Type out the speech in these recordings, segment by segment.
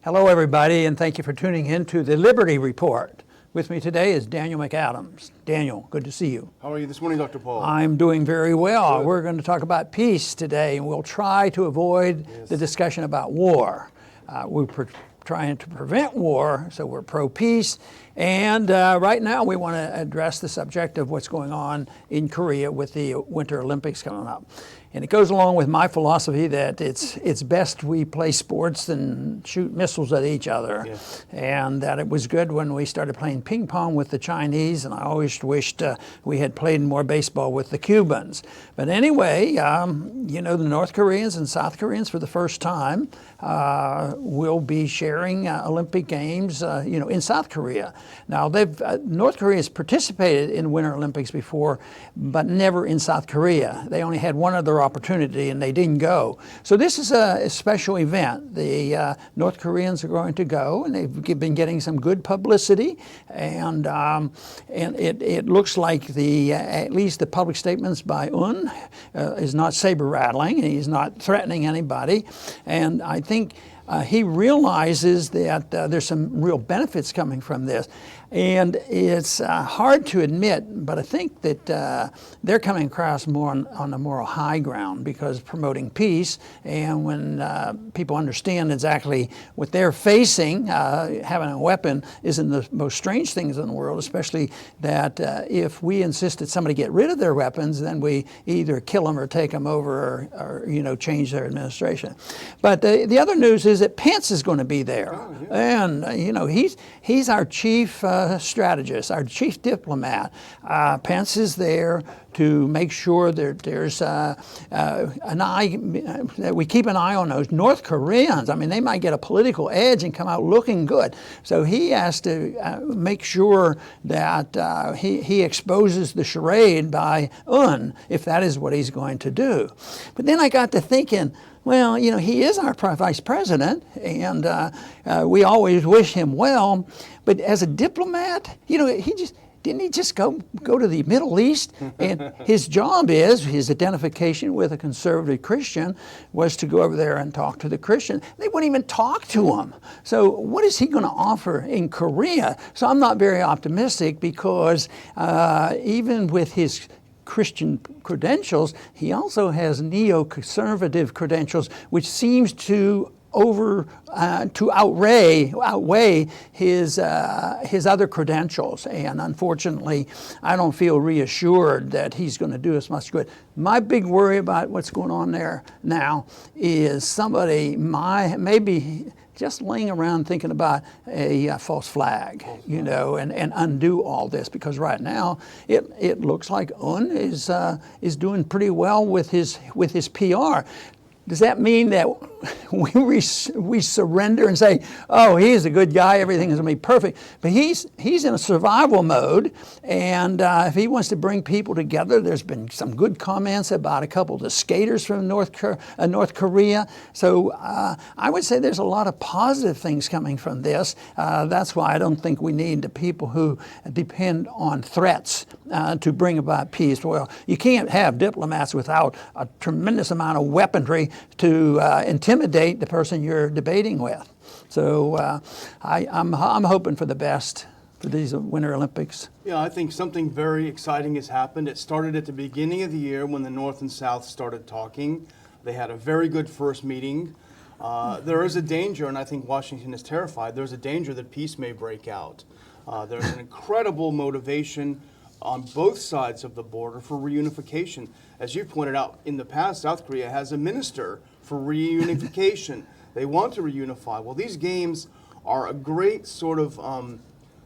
Hello, everybody, and thank you for tuning in to the Liberty Report. With me today is Daniel McAdams. Daniel, good to see you. How are you this morning, Dr. Paul? I'm doing very well. Good. We're going to talk about peace today, and we'll try to avoid the discussion about war. We're trying to prevent war, so we're pro-peace. And right now we want to address the subject of what's going on in Korea with the Winter Olympics coming up. And it goes along with my philosophy that it's best we play sports than shoot missiles at each other. Yes. And that it was good when we started playing ping pong with the Chinese, and I always wished we had played more baseball with the Cubans. But anyway, the North Koreans and South Koreans for the first time will be sharing Olympic Games, in South Korea. Now, North Korea has participated in Winter Olympics before, but never in South Korea. They only had one other opportunity, and they didn't go. So this is a special event. The North Koreans are going to go, and they've been getting some good publicity, and it looks like at least the public statements by Un is not saber rattling, and he's not threatening anybody, and I think he realizes that there's some real benefits coming from this. And it's hard to admit, but I think that they're coming across more on the moral high ground, because promoting peace, and when people understand exactly what they're facing, having a weapon isn't the most strange things in the world, especially that if we insist that somebody get rid of their weapons, then we either kill them or take them over or change their administration. But the other news is that Pence is going to be there. Oh, yeah. And he's our chief strategist, our chief diplomat. Pence is there to make sure that there's that we keep an eye on those North Koreans. I mean, they might get a political edge and come out looking good. So he has to make sure that he exposes the charade by Un, if that is what he's going to do. But then I got to thinking, well, he is our vice president, and we always wish him well. But as a diplomat, didn't he just go to the Middle East? And his job his identification with a conservative Christian was to go over there and talk to the Christian. They wouldn't even talk to him. So what is he going to offer in Korea? So I'm not very optimistic, because even with his Christian credentials, he also has neoconservative credentials, which seems to outweigh his other credentials, and unfortunately, I don't feel reassured that he's going to do us much good. My big worry about what's going on there now is somebody maybe just laying around thinking about a false flag, and undo all this, because right now it looks like Un is doing pretty well with his PR. Does that mean that we surrender and say, oh, he's a good guy, everything is going to be perfect? But he's in a survival mode, and if he wants to bring people together, there's been some good comments about a couple of the skaters from North Korea. So I would say there's a lot of positive things coming from this. That's why I don't think we need the people who depend on threats to bring about peace. Well, you can't have diplomats without a tremendous amount of weaponry to intimidate the person you're debating with. So I'm hoping for the best for these Winter Olympics. Yeah, I think something very exciting has happened. It started at the beginning of the year when the North and South started talking. They had a very good first meeting. There is a danger, and I think Washington is terrified, there's a danger that peace may break out. There's an incredible motivation on both sides of the border for reunification. As you pointed out, in the past, South Korea has a minister for reunification. They want to reunify. Well, these games are a great sort of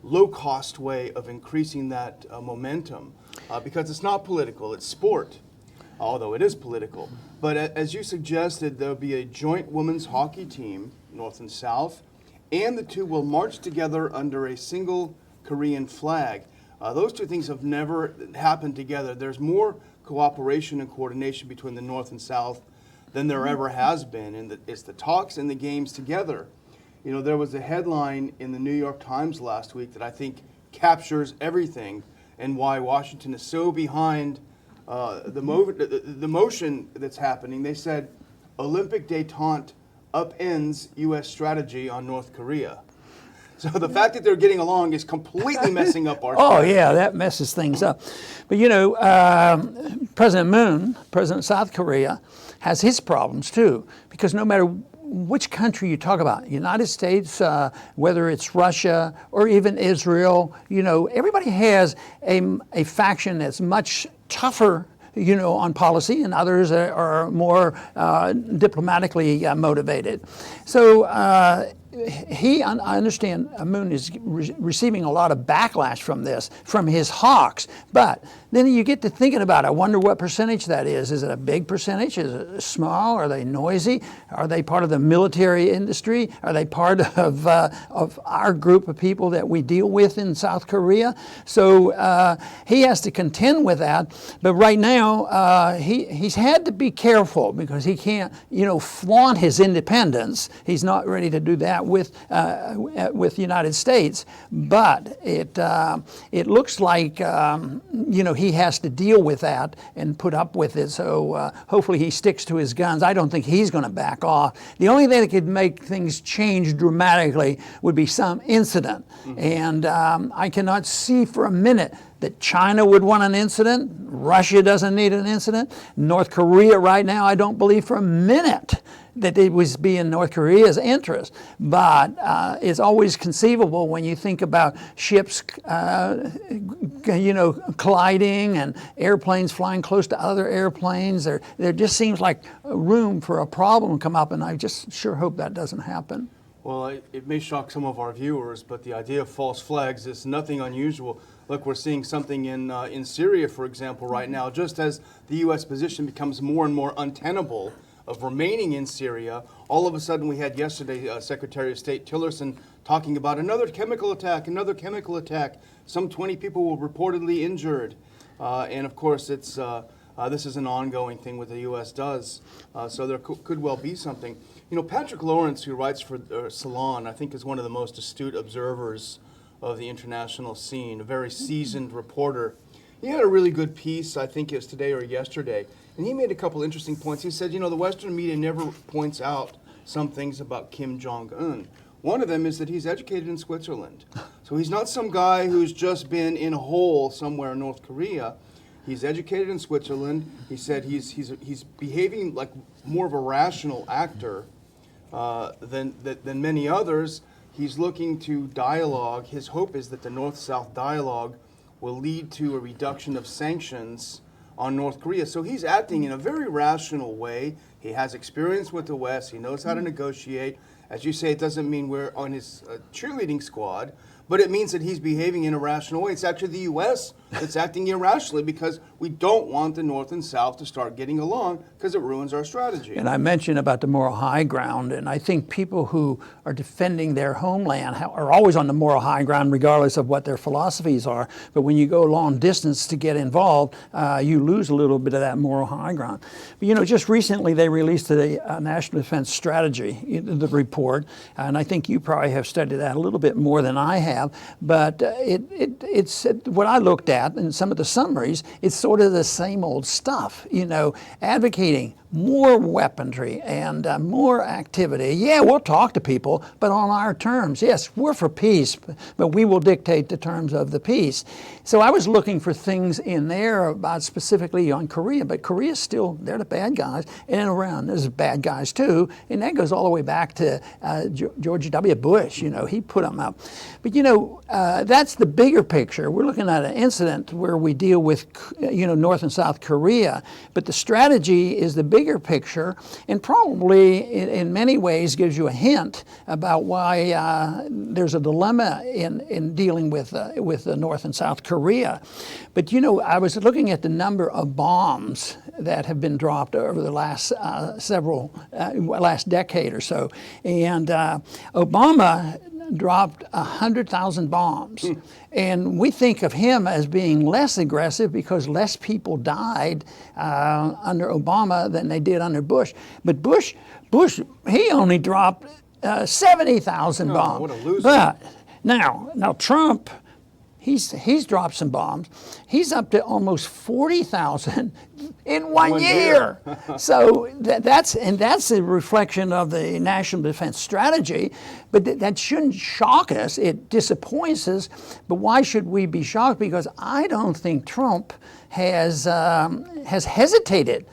low-cost way of increasing that momentum, because it's not political, it's sport, although it is political. But as you suggested, there'll be a joint women's hockey team, North and South, and the two will march together under a single Korean flag. Those two things have never happened together. There's more cooperation and coordination between the North and South than there ever has been, and it's the talks and the games together. There was a headline in the New York Times last week that I think captures everything and why Washington is so behind the motion that's happening. They said, Olympic detente upends U.S. strategy on North Korea. So the fact that they're getting along is completely messing up our strategy. Yeah, that messes things up. But you know, President Moon, President of South Korea, has his problems too, because no matter which country you talk about, United States, whether it's Russia or even Israel, you know, everybody has a faction that's much tougher, you know, on policy, and others are more diplomatically motivated. So I understand Moon is receiving a lot of backlash from this, from his hawks. But then you get to thinking about it. I wonder what percentage that is. Is it a big percentage? Is it small? Are they noisy? Are they part of the military industry? Are they part of our group of people that we deal with in South Korea? So he has to contend with that. But right now, he's had to be careful because he can't, you know, flaunt his independence. He's not ready to do that with the United States, but it looks like you know, he has to deal with that and put up with it. So hopefully he sticks to his guns. I don't think he's going to back off. The only thing that could make things change dramatically would be some incident, and I cannot see for a minute that China would want an incident. Russia doesn't need an incident. North Korea right now, I don't believe for a minute that it was be in North Korea's interest. But it's always conceivable when you think about ships, you know, colliding and airplanes flying close to other airplanes. There just seems like room for a problem to come up, and I just sure hope that doesn't happen. Well, it may shock some of our viewers, but the idea of false flags is nothing unusual. Look, we're seeing something in Syria, for example, right now. Just as the U.S. position becomes more and more untenable of remaining in Syria, all of a sudden we had yesterday Secretary of State Tillerson talking about another chemical attack. Some 20 people were reportedly injured. And of course, it's this is an ongoing thing what the U.S. does. So there could well be something. You know, Patrick Lawrence, who writes for Salon, I think is one of the most astute observers of the international scene, a very seasoned reporter. He had a really good piece, I think it was today or yesterday, and he made a couple interesting points. He said, you know, the Western media never points out some things about Kim Jong-un. One of them is that he's educated in Switzerland. So he's not some guy who's just been in a hole somewhere in North Korea. He's educated in Switzerland. He said he's behaving like more of a rational actor than many others. He's looking to dialogue. His hope is that the North-South dialogue will lead to a reduction of sanctions on North Korea. So he's acting in a very rational way. He has experience with the West. He knows how to negotiate. As you say, it doesn't mean we're on his cheerleading squad, but it means that he's behaving in a rational way. It's actually the U.S. that's acting irrationally because we don't want the North and South to start getting along because it ruins our strategy. And I mentioned about the moral high ground, and I think people who are defending their homeland are always on the moral high ground regardless of what their philosophies are. But when you go a long distance to get involved, you lose a little bit of that moral high ground. But you know, just recently they released the National Defense Strategy, the report, and I think you probably have studied that a little bit more than I have. But it's what I looked at in some of the summaries, it's sort of the same old stuff, you know, advocating more weaponry and more activity. Yeah, we'll talk to people, but on our terms. Yes, we're for peace, but we will dictate the terms of the peace. So I was looking for things in there about specifically on Korea, but Korea's still, they're the bad guys, and around there's bad guys too, and that goes all the way back to George W. Bush, you know, he put them up. But you know, that's the bigger picture. We're looking at an incident where we deal with, you know, North and South Korea, but the strategy is the bigger picture, and probably in many ways gives you a hint about why there's a dilemma in dealing with North and South Korea. But you know, I was looking at the number of bombs that have been dropped over the last last decade or so, and Obama dropped 100,000 bombs. And we think of him as being less aggressive because less people died under Obama than they did under Bush. But Bush, he only dropped 70,000 bombs. What a loser. But now Trump, he's dropped some bombs. He's up to almost 40,000. in one year. So that's a reflection of the national defense strategy, but that shouldn't shock us. It disappoints us, but why should we be shocked? Because I don't think Trump has hesitated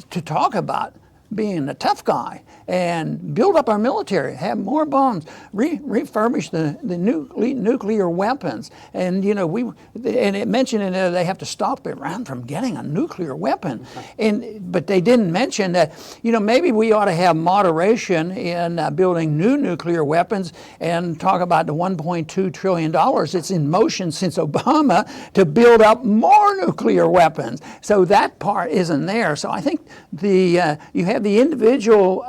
to talk about being a tough guy and build up our military, have more bombs, refurbish the nuclear weapons. And you know, and it mentioned in there they have to stop Iran from getting a nuclear weapon. But they didn't mention that, you know, maybe we ought to have moderation in building new nuclear weapons and talk about the $1.2 trillion it's in motion since Obama to build up more nuclear weapons. So that part isn't there. So I think you have the individual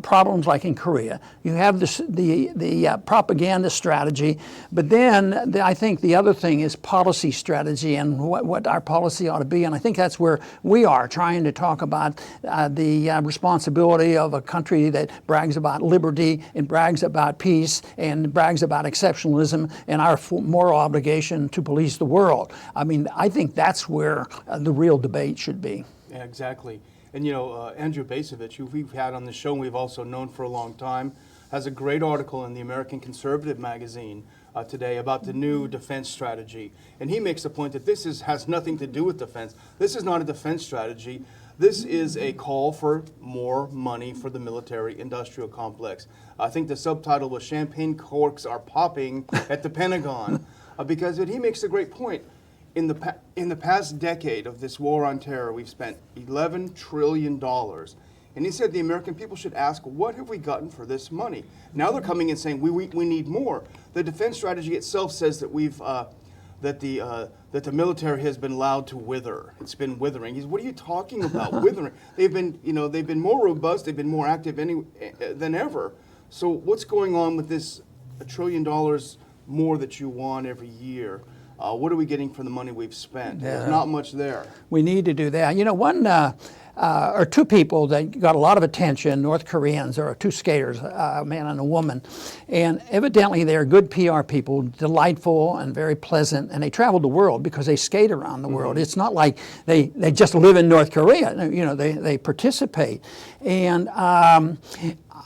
problems like in Korea. You have the propaganda strategy, but then I think the other thing is policy strategy and what our policy ought to be. And I think that's where we are trying to talk about the responsibility of a country that brags about liberty and brags about peace and brags about exceptionalism and our moral obligation to police the world. I mean, I think that's where the real debate should be. Yeah, exactly. And you know, Andrew Bacevich, who we've had on the show and we've also known for a long time, has a great article in the American Conservative magazine today about the new defense strategy. And he makes the point that this has nothing to do with defense. This is not a defense strategy. This is a call for more money for the military-industrial complex. I think the subtitle was "Champagne Corks Are Popping at the Pentagon," because he makes a great point. In the past decade of this war on terror, we've spent $11 trillion. And he said the American people should ask, what have we gotten for this money? Now they're coming in saying we need more. The defense strategy itself says that that the military has been allowed to wither. It's been withering. What are you talking about, withering? They've been more robust. They've been more active than ever. So what's going on with this $1 trillion more that you want every year? What are we getting for the money we've spent? Yeah. There's not much there. We need to do that. You know, one or two people that got a lot of attention, North Koreans, or two skaters, a man and a woman. And evidently they're good PR people, delightful and very pleasant, and they travel the world because they skate around the world. It's not like they just live in North Korea. You know, they participate. And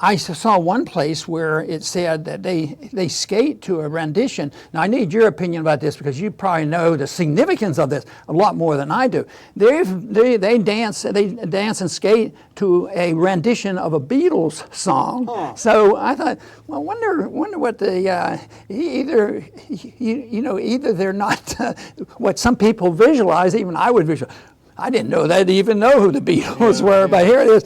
I saw one place where it said that they skate to a rendition. Now I need your opinion about this because you probably know the significance of this a lot more than I do. They dance and skate to a rendition of a Beatles song. Huh. So I thought, well, wonder what the either they're not what some people visualize. Even I would visualize. I didn't know they'd even know who the Beatles were, but here it is.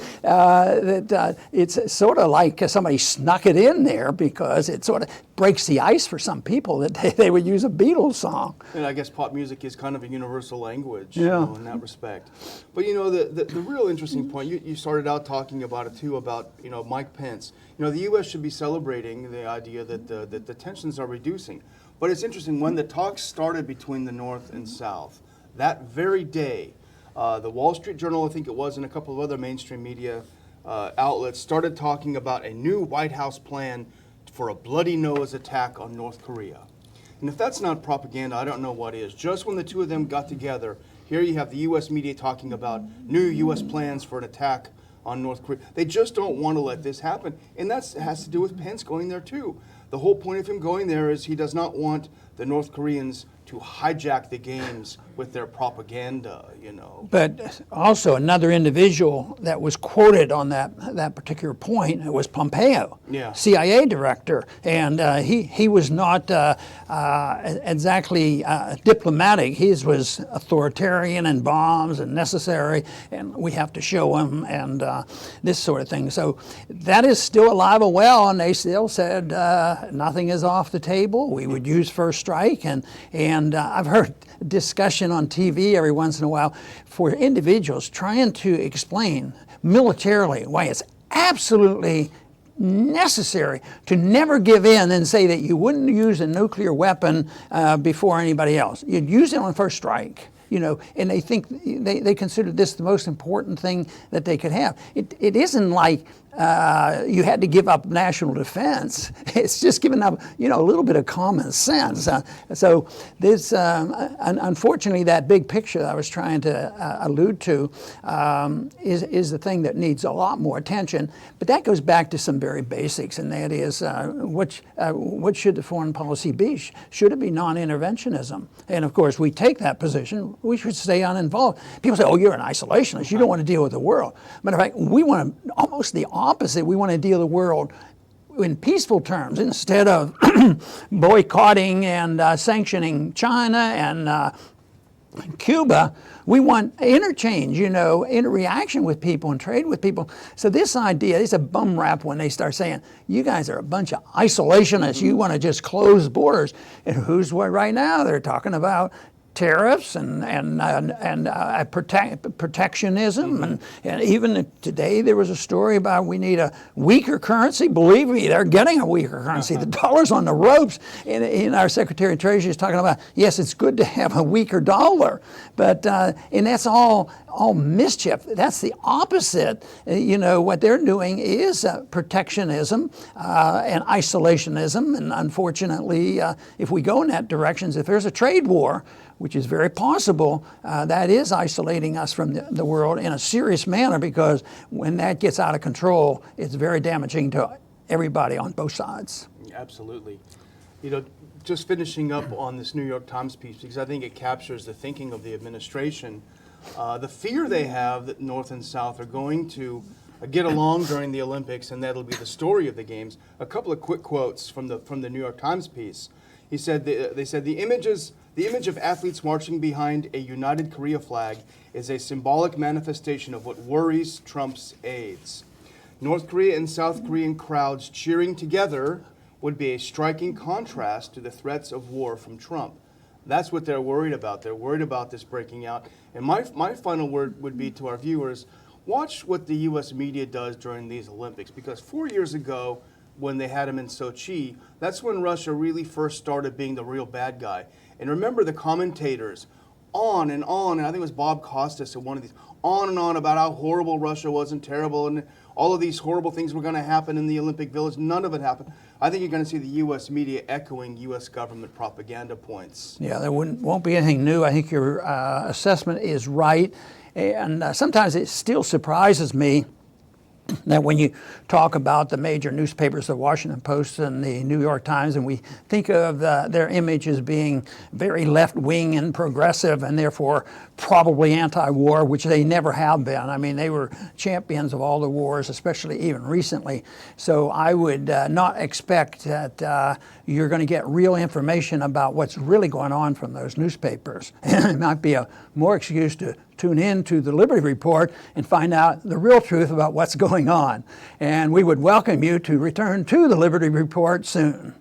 It's sort of like somebody snuck it in there because it sort of breaks the ice for some people that they would use a Beatles song. And I guess pop music is kind of a universal language, you know, in that respect. But you know, the real interesting point, you started out talking about it too, about, you know, Mike Pence. You know, the U.S. should be celebrating the idea that the tensions are reducing. But it's interesting, when the talks started between the North and South, that very day, the Wall Street Journal, I think it was, and a couple of other mainstream media outlets started talking about a new White House plan for a bloody nose attack on North Korea. And if that's not propaganda, I don't know what is. Just when the two of them got together, here you have the U.S. media talking about new U.S. plans for an attack on North Korea. They just don't want to let this happen. And that has to do with Pence going there too. The whole point of him going there is he does not want the North Koreans to hijack the games with their propaganda, you know. But also another individual that was quoted on that particular point was Pompeo, CIA director, and he was not exactly diplomatic. His was authoritarian and bombs and necessary, and we have to show him and this sort of thing. So that is still alive and well, and they still said nothing is off the table. We would use first strike, and I've heard discussion on TV every once in a while for individuals trying to explain militarily why it's absolutely necessary to never give in and say that you wouldn't use a nuclear weapon before anybody else. You'd use it on first strike. You know, and they think they consider this the most important thing that they could have. It isn't like you had to give up national defense. It's just giving up, a little bit of common sense. So this, unfortunately, that big picture that I was trying to allude to is the thing that needs a lot more attention. But that goes back to some very basics, and that is what should the foreign policy be? Should it be non-interventionism? And of course, we take that position. We should stay uninvolved. People say, "Oh, you're an isolationist. You don't want to deal with the world." Matter of fact, we want to almost the opposite. We want to deal with the world in peaceful terms instead of boycotting and sanctioning China and Cuba. We want interchange, interaction with people and trade with people. So this idea is a bum rap when they start saying, you guys are a bunch of isolationists. You want to just close borders. And who's what right now? They're talking about tariffs and protectionism, and even today there was a story about we need a weaker currency. Believe me, they're getting a weaker currency. The dollar's on the ropes. And our Secretary of Treasury is talking about, yes, it's good to have a weaker dollar, but and that's all mischief. That's the opposite. What they're doing is protectionism and isolationism, and unfortunately, if we go in that direction, if there's a trade war, which is very possible, that is isolating us from the world in a serious manner, because when that gets out of control, it's very damaging to everybody on both sides. Absolutely. Just finishing up on this New York Times piece, because I think it captures the thinking of the administration, the fear they have that North and South are going to get along during the Olympics, and that'll be the story of the games. A couple of quick quotes from the New York Times piece. He said, they said, the image of athletes marching behind a united Korea flag is a symbolic manifestation of what worries Trump's aides. North Korea and South Korean crowds cheering together would be a striking contrast to the threats of war from Trump. That's what they're worried about. They're worried about this breaking out. And my final word would be to our viewers, watch what the U.S. media does during these Olympics, because 4 years ago, when they had him in Sochi, that's when Russia really first started being the real bad guy. And remember the commentators on, and I think it was Bob Costas at one of these, on and on about how horrible Russia was and terrible, and all of these horrible things were going to happen in the Olympic Village. None of it happened. I think you're going to see the U.S. media echoing U.S. government propaganda points. Yeah, there won't be anything new. I think your assessment is right. And sometimes it still surprises me that when you talk about the major newspapers, the Washington Post and the New York Times, and we think of their image as being very left-wing and progressive and therefore probably anti-war, which they never have been. I mean, they were champions of all the wars, especially even recently. So I would not expect that you're going to get real information about what's really going on from those newspapers. It might be more excuse to tune in to the Liberty Report and find out the real truth about what's going on. And we would welcome you to return to the Liberty Report soon.